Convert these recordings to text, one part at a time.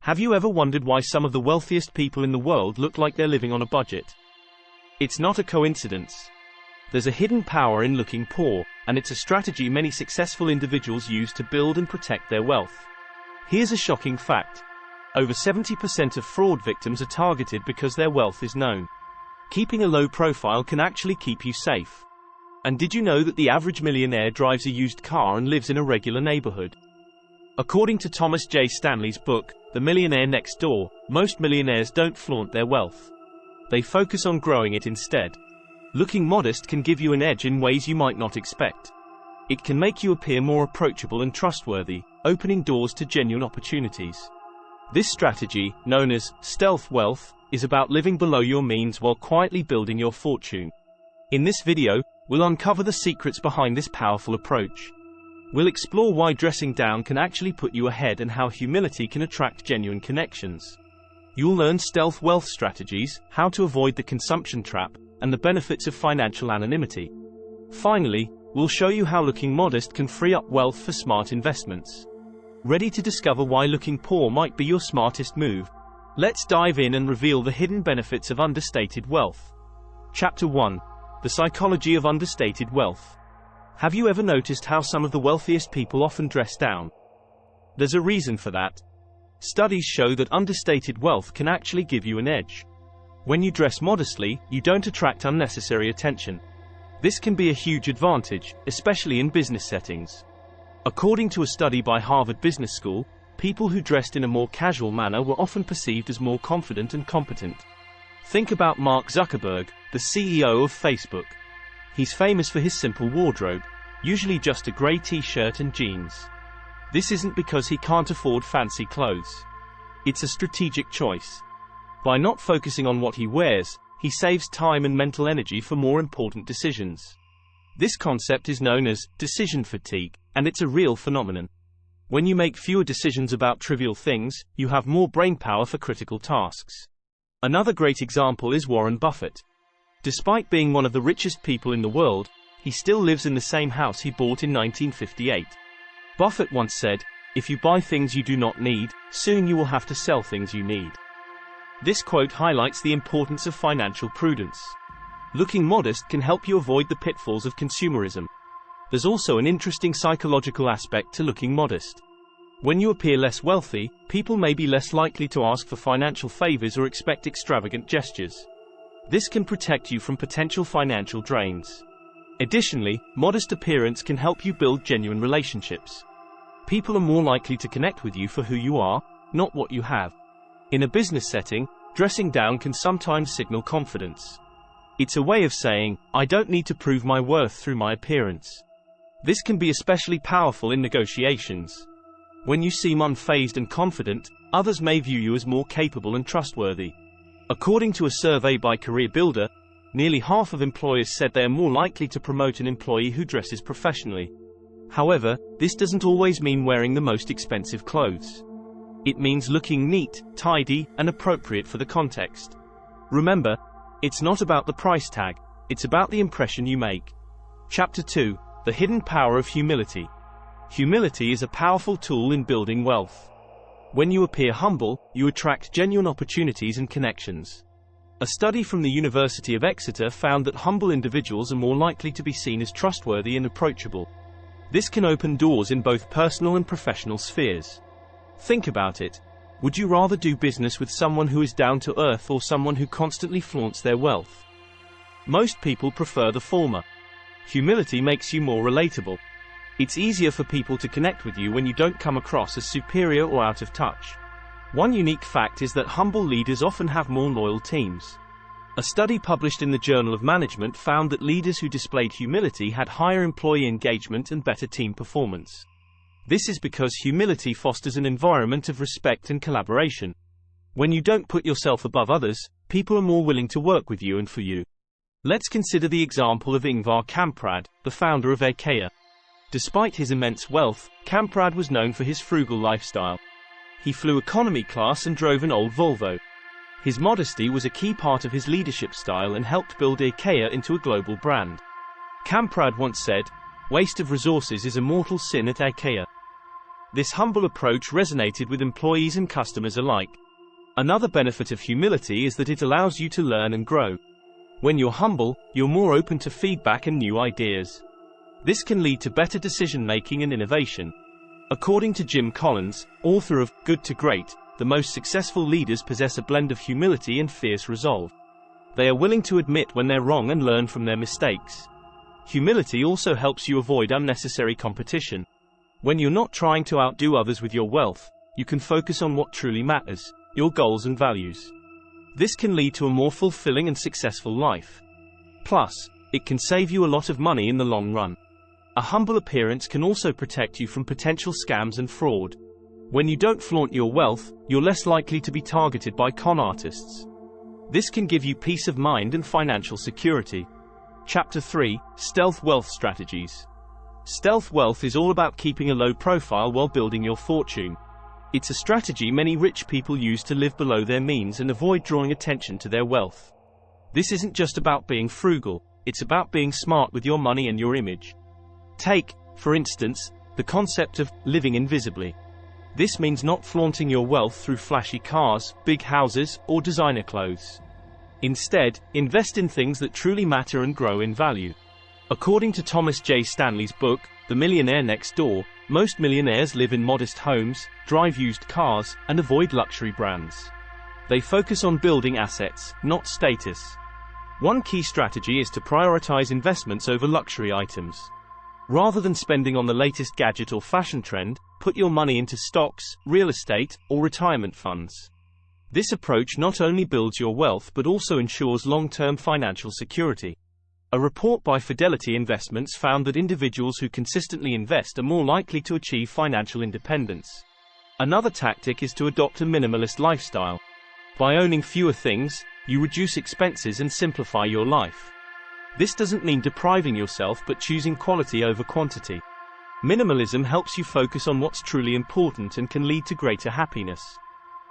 Have you ever wondered why some of the wealthiest people in the world look like they're living on a budget? It's not a coincidence. There's a hidden power in looking poor, and it's a strategy many successful individuals use to build and protect their wealth. Here's a shocking fact. Over 70% of fraud victims are targeted because their wealth is known. Keeping a low profile can actually keep you safe. And did you know that the average millionaire drives a used car and lives in a regular neighborhood? According to Thomas J. Stanley's book, The Millionaire Next Door, most millionaires don't flaunt their wealth. They focus on growing it instead. Looking modest can give you an edge in ways you might not expect. It can make you appear more approachable and trustworthy, opening doors to genuine opportunities. This strategy, known as stealth wealth, is about living below your means while quietly building your fortune. In this video, we'll uncover the secrets behind this powerful approach. We'll explore why dressing down can actually put you ahead and how humility can attract genuine connections. You'll learn stealth wealth strategies, how to avoid the consumption trap, and the benefits of financial anonymity. Finally, we'll show you how looking modest can free up wealth for smart investments. Ready to discover why looking poor might be your smartest move? Let's dive in and reveal the hidden benefits of understated wealth. Chapter 1. The Psychology of Understated Wealth. Have you ever noticed how some of the wealthiest people often dress down? There's a reason for that. Studies show that understated wealth can actually give you an edge. When you dress modestly, you don't attract unnecessary attention. This can be a huge advantage, especially in business settings. According to a study by Harvard Business School, people who dressed in a more casual manner were often perceived as more confident and competent. Think about Mark Zuckerberg, the CEO of Facebook. He's famous for his simple wardrobe, usually just a grey t-shirt and jeans. This isn't because he can't afford fancy clothes. It's a strategic choice. By not focusing on what he wears, he saves time and mental energy for more important decisions. This concept is known as decision fatigue, and it's a real phenomenon. When you make fewer decisions about trivial things, you have more brainpower for critical tasks. Another great example is Warren Buffett. Despite being one of the richest people in the world, he still lives in the same house he bought in 1958. Buffett once said, "If you buy things you do not need, soon you will have to sell things you need." This quote highlights the importance of financial prudence. Looking modest can help you avoid the pitfalls of consumerism. There's also an interesting psychological aspect to looking modest. When you appear less wealthy, people may be less likely to ask for financial favors or expect extravagant gestures. This can protect you from potential financial drains. Additionally, modest appearance can help you build genuine relationships. People are more likely to connect with you for who you are, not what you have. In a business setting, dressing down can sometimes signal confidence. It's a way of saying, "I don't need to prove my worth through my appearance." This can be especially powerful in negotiations. When you seem unfazed and confident, others may view you as more capable and trustworthy. According to a survey by Career Builder, nearly half of employers said they are more likely to promote an employee who dresses professionally. However, this doesn't always mean wearing the most expensive clothes. It means looking neat, tidy, and appropriate for the context. Remember, it's not about the price tag, it's about the impression you make. Chapter 2. The Hidden Power of Humility. Humility is a powerful tool in building wealth. When you appear humble, you attract genuine opportunities and connections. A study from the University of Exeter found that humble individuals are more likely to be seen as trustworthy and approachable. This can open doors in both personal and professional spheres. Think about it. Would you rather do business with someone who is down to earth or someone who constantly flaunts their wealth? Most people prefer the former. Humility makes you more relatable. It's easier for people to connect with you when you don't come across as superior or out of touch. One unique fact is that humble leaders often have more loyal teams. A study published in the Journal of Management found that leaders who displayed humility had higher employee engagement and better team performance. This is because humility fosters an environment of respect and collaboration. When you don't put yourself above others, people are more willing to work with you and for you. Let's consider the example of Ingvar Kamprad, the founder of IKEA. Despite his immense wealth, Kamprad was known for his frugal lifestyle. He flew economy class and drove an old Volvo. His modesty was a key part of his leadership style and helped build IKEA into a global brand. Kamprad once said, "Waste of resources is a mortal sin at IKEA." This humble approach resonated with employees and customers alike. Another benefit of humility is that it allows you to learn and grow. When you're humble, you're more open to feedback and new ideas. This can lead to better decision-making and innovation. According to Jim Collins, author of Good to Great, the most successful leaders possess a blend of humility and fierce resolve. They are willing to admit when they're wrong and learn from their mistakes. Humility also helps you avoid unnecessary competition. When you're not trying to outdo others with your wealth, you can focus on what truly matters, your goals and values. This can lead to a more fulfilling and successful life. Plus, it can save you a lot of money in the long run. A humble appearance can also protect you from potential scams and fraud. When you don't flaunt your wealth, you're less likely to be targeted by con artists. This can give you peace of mind and financial security. Chapter 3: Stealth Wealth Strategies. Stealth wealth is all about keeping a low profile while building your fortune. It's a strategy many rich people use to live below their means and avoid drawing attention to their wealth. This isn't just about being frugal, it's about being smart with your money and your image. Take, for instance, the concept of living invisibly. This means not flaunting your wealth through flashy cars, big houses, or designer clothes. Instead, invest in things that truly matter and grow in value. According to Thomas J. Stanley's book, The Millionaire Next Door, most millionaires live in modest homes, drive used cars, and avoid luxury brands. They focus on building assets, not status. One key strategy is to prioritize investments over luxury items. Rather than spending on the latest gadget or fashion trend, put your money into stocks, real estate, or retirement funds. This approach not only builds your wealth but also ensures long-term financial security. A report by Fidelity Investments found that individuals who consistently invest are more likely to achieve financial independence. Another tactic is to adopt a minimalist lifestyle. By owning fewer things, you reduce expenses and simplify your life. This doesn't mean depriving yourself but choosing quality over quantity. Minimalism helps you focus on what's truly important and can lead to greater happiness.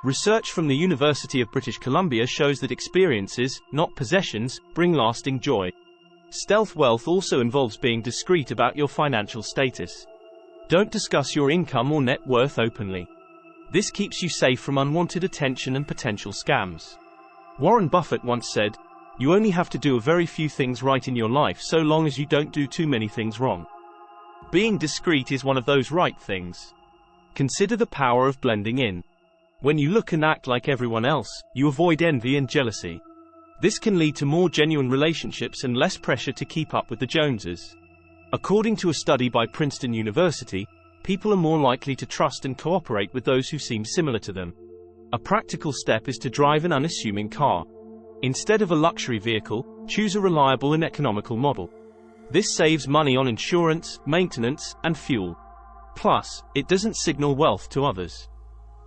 Research from the University of British Columbia shows that experiences, not possessions, bring lasting joy. Stealth wealth also involves being discreet about your financial status. Don't discuss your income or net worth openly. This keeps you safe from unwanted attention and potential scams. Warren Buffett once said, "You only have to do a very few things right in your life so long as you don't do too many things wrong." Being discreet is one of those right things. Consider the power of blending in. When you look and act like everyone else, you avoid envy and jealousy. This can lead to more genuine relationships and less pressure to keep up with the Joneses. According to a study by Princeton University, people are more likely to trust and cooperate with those who seem similar to them. A practical step is to drive an unassuming car. Instead of a luxury vehicle, choose a reliable and economical model. This saves money on insurance, maintenance, and fuel. Plus, it doesn't signal wealth to others.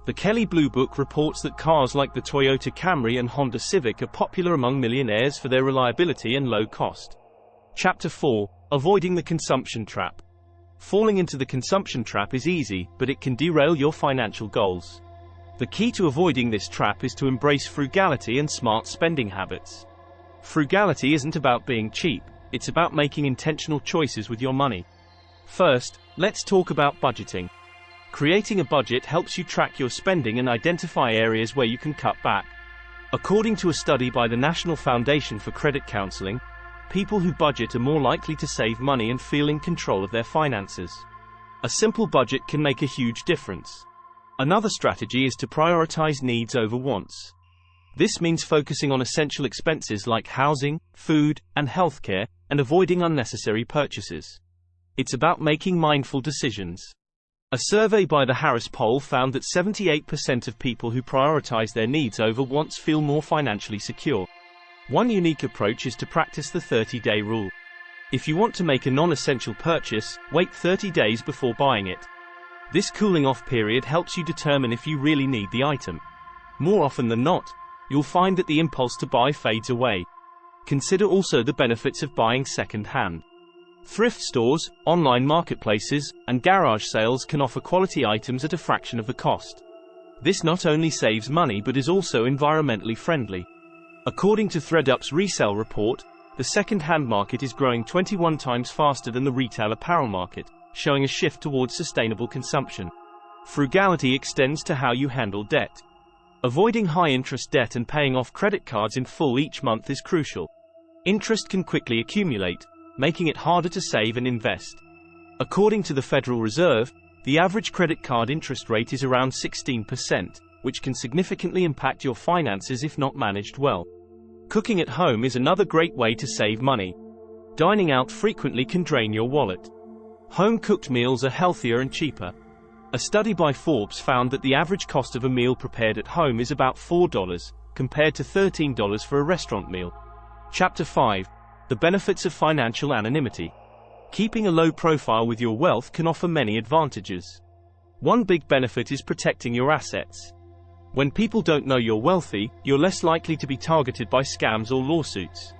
The Kelley Blue Book reports that cars like the Toyota Camry and Honda Civic are popular among millionaires for their reliability and low cost. Chapter 4: Avoiding the Consumption Trap. Falling into the consumption trap is easy, but it can derail your financial goals. The key to avoiding this trap is to embrace frugality and smart spending habits. Frugality isn't about being cheap, it's about making intentional choices with your money. First, let's talk about budgeting. Creating a budget helps you track your spending and identify areas where you can cut back. According to a study by the National Foundation for Credit Counseling, people who budget are more likely to save money and feel in control of their finances. A simple budget can make a huge difference. Another strategy is to prioritize needs over wants. This means focusing on essential expenses like housing, food, and healthcare, and avoiding unnecessary purchases. It's about making mindful decisions. A survey by the Harris Poll found that 78% of people who prioritize their needs over wants feel more financially secure. One unique approach is to practice the 30-day rule. If you want to make a non-essential purchase, wait 30 days before buying it. This cooling-off period helps you determine if you really need the item. More often than not, you'll find that the impulse to buy fades away. Consider also the benefits of buying second-hand. Thrift stores, online marketplaces, and garage sales can offer quality items at a fraction of the cost. This not only saves money but is also environmentally friendly. According to ThredUp's resale report, the second-hand market is growing 21 times faster than the retail apparel market, showing a shift towards sustainable consumption. Frugality extends to how you handle debt. Avoiding high-interest debt and paying off credit cards in full each month is crucial. Interest can quickly accumulate, making it harder to save and invest. According to the Federal Reserve, the average credit card interest rate is around 16%, which can significantly impact your finances if not managed well. Cooking at home is another great way to save money. Dining out frequently can drain your wallet. Home-cooked meals are healthier and cheaper. A study by Forbes found that the average cost of a meal prepared at home is about $4, compared to $13 for a restaurant meal. Chapter 5. The benefits of financial anonymity. Keeping a low profile with your wealth can offer many advantages. One big benefit is protecting your assets. When people don't know you're wealthy, you're less likely to be targeted by scams or lawsuits.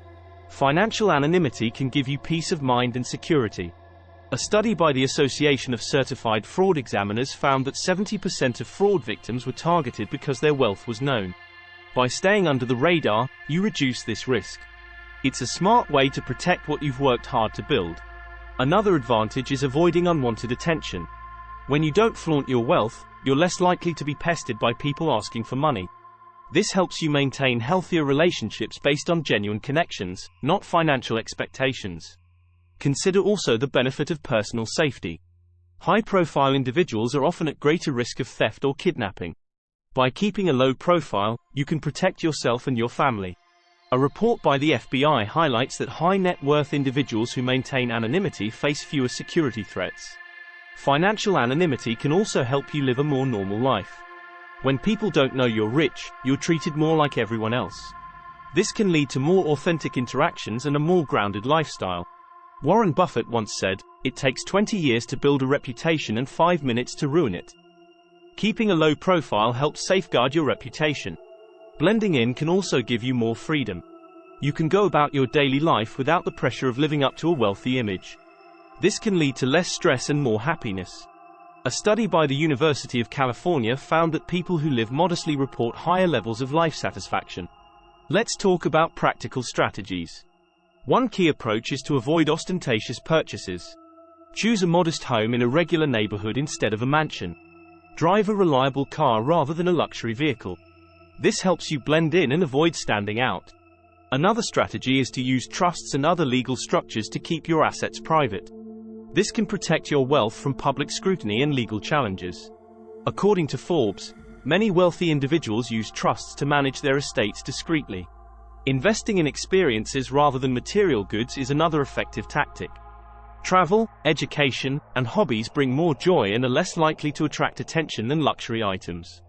Financial anonymity can give you peace of mind and security. A study by the Association of Certified Fraud Examiners found that 70% of fraud victims were targeted because their wealth was known. By staying under the radar, you reduce this risk. It's a smart way to protect what you've worked hard to build. Another advantage is avoiding unwanted attention. When you don't flaunt your wealth, you're less likely to be pestered by people asking for money. This helps you maintain healthier relationships based on genuine connections, not financial expectations. Consider also the benefit of personal safety. High-profile individuals are often at greater risk of theft or kidnapping. By keeping a low profile, you can protect yourself and your family. A report by the FBI highlights that high-net-worth individuals who maintain anonymity face fewer security threats. Financial anonymity can also help you live a more normal life. When people don't know you're rich, you're treated more like everyone else. This can lead to more authentic interactions and a more grounded lifestyle. Warren Buffett once said, "It takes 20 years to build a reputation and 5 minutes to ruin it." Keeping a low profile helps safeguard your reputation. Blending in can also give you more freedom. You can go about your daily life without the pressure of living up to a wealthy image. This can lead to less stress and more happiness. A study by the University of California found that people who live modestly report higher levels of life satisfaction. Let's talk about practical strategies. One key approach is to avoid ostentatious purchases. Choose a modest home in a regular neighborhood instead of a mansion. Drive a reliable car rather than a luxury vehicle. This helps you blend in and avoid standing out. Another strategy is to use trusts and other legal structures to keep your assets private. This can protect your wealth from public scrutiny and legal challenges. According to Forbes, many wealthy individuals use trusts to manage their estates discreetly. Investing in experiences rather than material goods is another effective tactic. Travel, education, and hobbies bring more joy and are less likely to attract attention than luxury items.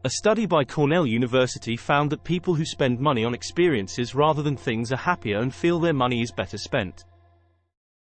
A study by Cornell University found that people who spend money on experiences rather than things are happier and feel their money is better spent.